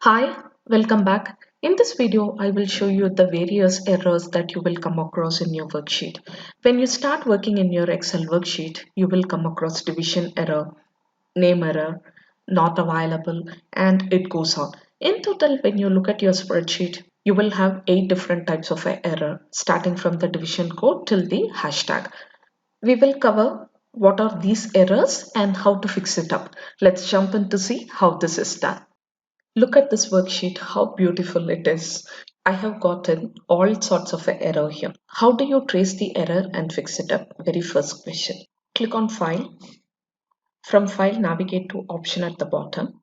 Hi, welcome back. In this video, I will show you the various errors that you will come across in your worksheet. When you start working in your Excel worksheet, you will come across division error, name error, not available, and it goes on. In total, when you look at your spreadsheet, you will have 8 different types of error, starting from the division code till the hashtag. We will cover what are these errors and how to fix it up. Let's jump in to see how this is done. Look at this worksheet, how beautiful it is. I have gotten all sorts of error here. How do you trace the error and fix it up? Very first question. Click on File. From File, navigate to Option at the bottom.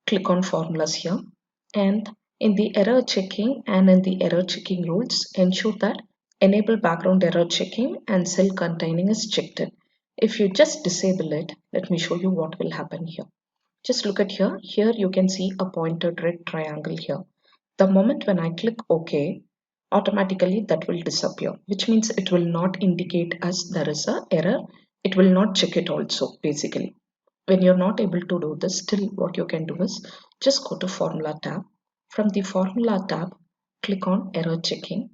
Click on Formulas here. And in the error checking and in the error checking rules, ensure that Enable background error checking and cell containing is checked in. If you just disable it, let me show you what will happen here. Just look at here. Here you can see a pointed red triangle here. The moment when I click OK, automatically that will disappear, which means it will not indicate us there is a error. It will not check it also, basically. When you're not able to do this, still what you can do is just go to Formula tab. From the Formula tab, click on Error Checking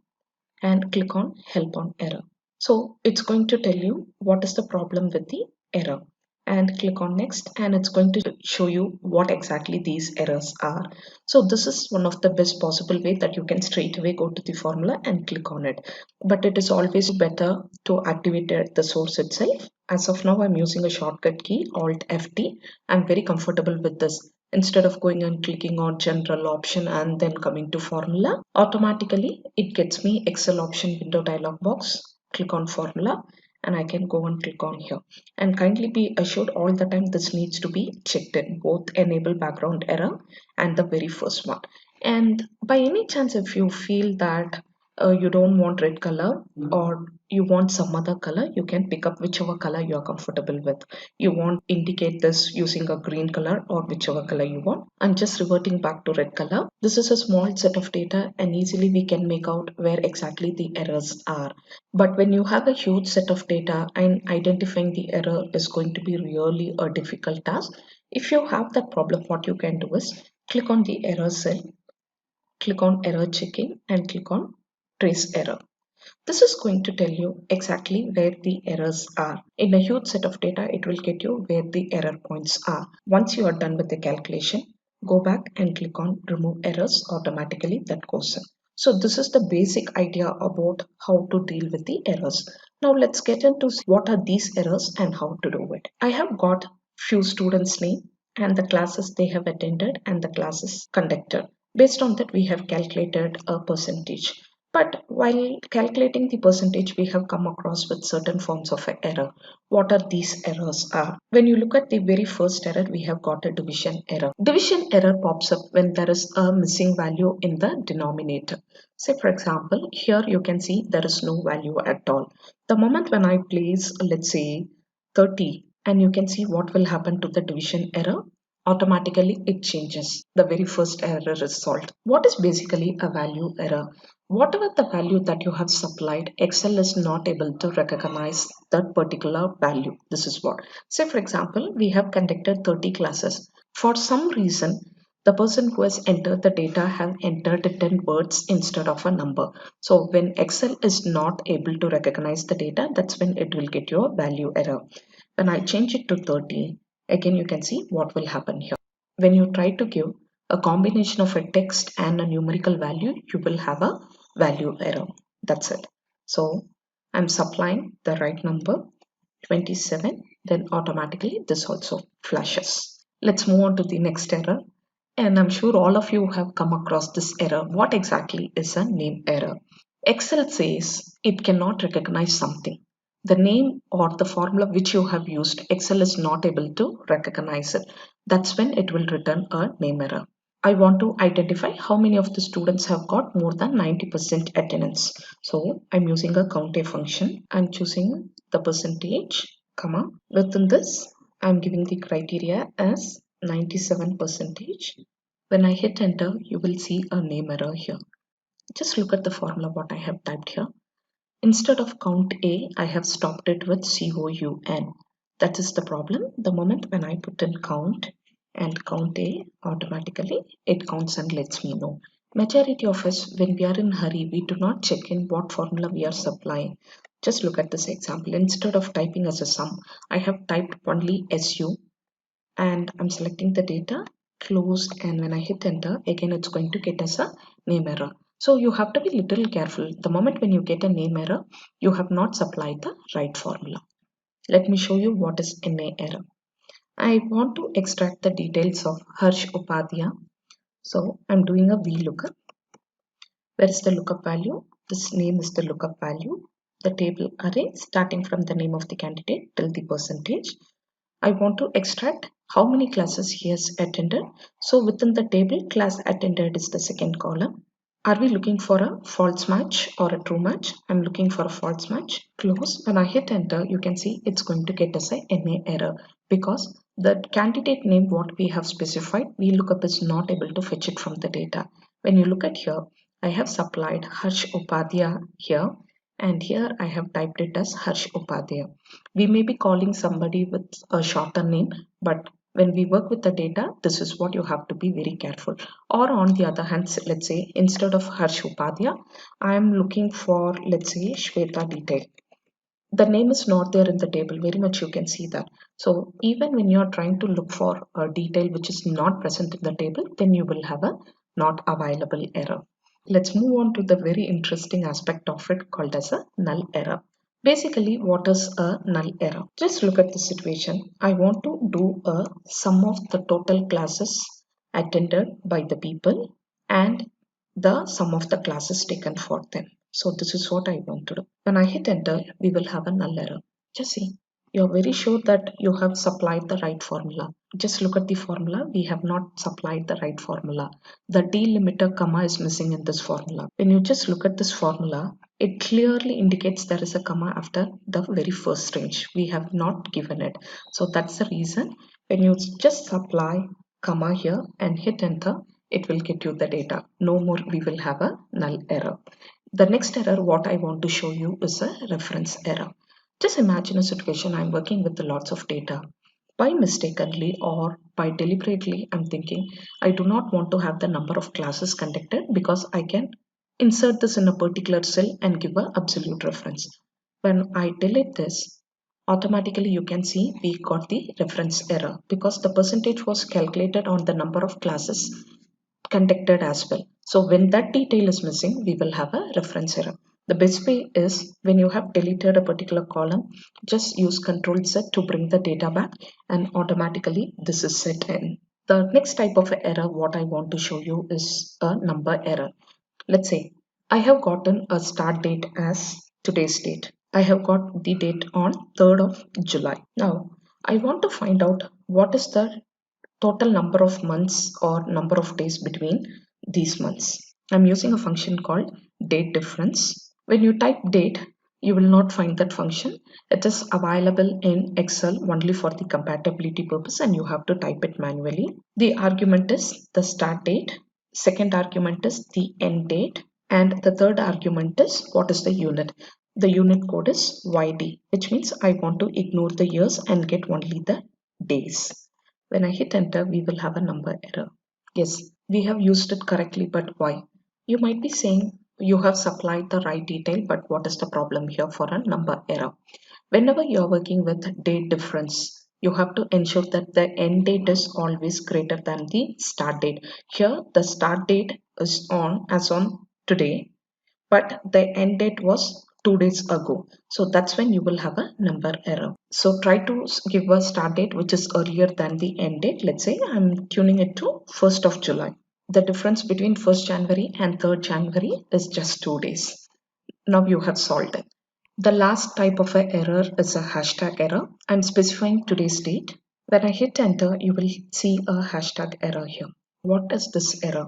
and click on Help on Error. So it's going to tell you what is the problem with the error, and click on Next, and it's going to show you what exactly these errors are. So this is one of the best possible way that you can straight away go to the formula and click on it. But it is always better to activate it at the source itself. As of now, I'm using a shortcut key Alt FT. I'm very comfortable with this. Instead of going and clicking on general option and then coming to formula, automatically it gets me Excel option window dialog box. Click on formula and I can go and click on here. And kindly be assured all the time this needs to be checked in, both enable background error and the very first one. And by any chance, if you feel that you don't want red color or you want some other color, you can pick up whichever color you are comfortable with. You want indicate this using a green color or whichever color you want. I'm just reverting back to red color. This is a small set of data and easily we can make out where exactly the errors are. But when you have a huge set of data, and identifying the error is going to be really a difficult task. If you have that problem, what you can do is click on the error cell, click on error checking and click on trace error. This is going to tell you exactly where the errors are. In a huge set of data, it will get you where the error points are. Once you are done with the calculation, go back and click on remove errors. Automatically that goes in. So this is the basic idea about how to deal with the errors. Now let's get into what are these errors and how to do it. I have got few students' name and the classes they have attended and the classes conducted. Based on that, we have calculated a percentage. But while calculating the percentage, we have come across with certain forms of error. What are these errors are? When you look at the very first error, we have got a division error. Division error pops up when there is a missing value in the denominator. Say for example, here you can see there is no value at all. The moment when I place, let's say 30, and you can see what will happen to the division error, automatically it changes. The very first error is solved. What is basically a value error? Whatever the value that you have supplied, Excel is not able to recognize that particular value. This is what. Say for example, we have conducted 30 classes. For some reason, the person who has entered the data have entered it in words instead of a number. So when Excel is not able to recognize the data, that's when it will get you a value error. When I change it to 30, again you can see what will happen here. When you try to give a combination of a text and a numerical value, you will have a value error. That's it. So I'm supplying the right number 27, then automatically this also flashes. Let's move on to the next error. And I'm sure all of you have come across this error. What exactly is a name error? Excel says it cannot recognize something. The name or the formula which you have used, Excel is not able to recognize it. That's when it will return a name error. I want to identify how many of the students have got more than 90% attendance. So I'm using a count a function. I'm choosing the percentage, comma. Within this, I'm giving the criteria as 97 percentage. When I hit enter, you will see a name error here. Just look at the formula what I have typed here. Instead of count A, I have stopped it with COUN. That is the problem. The moment when I put in count, and count A, automatically it counts and lets me know. Majority of us, when we are in hurry, we do not check in what formula we are supplying. Just look at this example. Instead of typing as a sum, I have typed only SU and I'm selecting the data, close, and when I hit enter, again it's going to get us a name error. So you have to be little careful. The moment when you get a name error, you have not supplied the right formula. Let me show you what is NA error. I want to extract the details of Harsh Upadhyay. So I'm doing a VLOOKUP. Where is the lookup value? This name is the lookup value. The table array starting from the name of the candidate till the percentage. I want to extract how many classes he has attended. So within the table, class attended is the second column. Are we looking for a false match or a true match? I'm looking for a false match. Close. When I hit enter, you can see it's going to get us a NA error because the candidate name what we have specified, VLOOKUP is not able to fetch it from the data. When you look at here, I have supplied Harsh Upadhyay here, and here I have typed it as Harsh Upadhyay. We may be calling somebody with a shorter name, but when we work with the data, this is what you have to be very careful. Or on the other hand, let's say instead of Harsh Upadhyay, I am looking for, let's say, Shweta Detail. The name is not there in the table, very much you can see that. So even when you're trying to look for a detail which is not present in the table, then you will have a not available error. Let's move on to the very interesting aspect of it called as a null error. Basically, what is a null error? Just look at the situation. I want to do a sum of the total classes attended by the people and the sum of the classes taken for them. So this is what I want to do. When I hit enter, we will have a null error. Just see. You're very sure that you have supplied the right formula. Just look at the formula. We have not supplied the right formula. The delimiter comma is missing in this formula. When you just look at this formula, it clearly indicates there is a comma after the very first range. We have not given it. So that's the reason when you just supply comma here and hit enter, it will get you the data. No more we will have a null error. The next error what I want to show you is a reference error. Just imagine a situation I'm working with lots of data. By mistakenly or by deliberately, I'm thinking I do not want to have the number of classes conducted because I can insert this in a particular cell and give an absolute reference. When I delete this, automatically you can see we got the reference error because the percentage was calculated on the number of classes conducted as well. So when that detail is missing, we will have a reference error. The best way is when you have deleted a particular column, just use Control Z to bring the data back and automatically this is set in. The next type of error what I want to show you is a number error. Let's say I have gotten a start date as today's date. I have got the date on 3rd of July. Now I want to find out what is the total number of months or number of days between these months. I'm using a function called date difference. When you type date, you will not find that function. It is available in Excel only for the compatibility purpose and you have to type it manually. The argument is the start date, second argument is the end date, and the third argument is what is the unit. The unit code is YD, which means I want to ignore the years and get only the days. When I hit enter, we will have a number error. Yes, we have used it correctly, but why? You might be saying you have supplied the right detail, but what is the problem here for a number error? Whenever you are working with date difference, you have to ensure that the end date is always greater than the start date. Here, the start date is on as on today, but the end date was 2 days ago. So that's when you will have a number error. So try to give a start date which is earlier than the end date. Let's say I'm tuning it to 1st of July. The difference between 1st January and 3rd January is just 2 days. Now you have solved it. The last type of an error is a hashtag error. I'm specifying today's date. When I hit enter, you will see a hashtag error here. What is this error?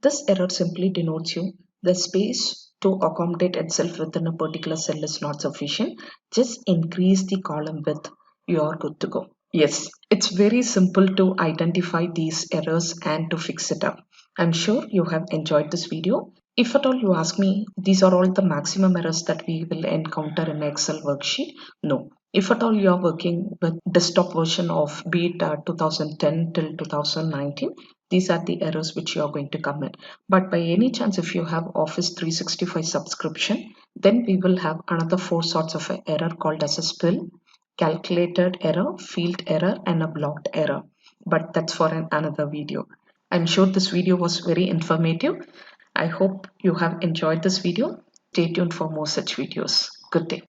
This error simply denotes you the space to accommodate itself within a particular cell is not sufficient. Just increase the column width. You are good to go. Yes, it's very simple to identify these errors and to fix it up. I'm sure you have enjoyed this video. If at all you ask me, these are all the maximum errors that we will encounter in Excel worksheet. No, If at all you are working with desktop version of be it 2010 till 2019, these are the errors which you are going to commit. But by any chance, if you have Office 365 subscription, then we will have another four sorts of error called as a spill, calculated error, field error, and a blocked error. But that's for another video. I'm sure this video was very informative. I hope you have enjoyed this video. Stay tuned for more such videos. Good day.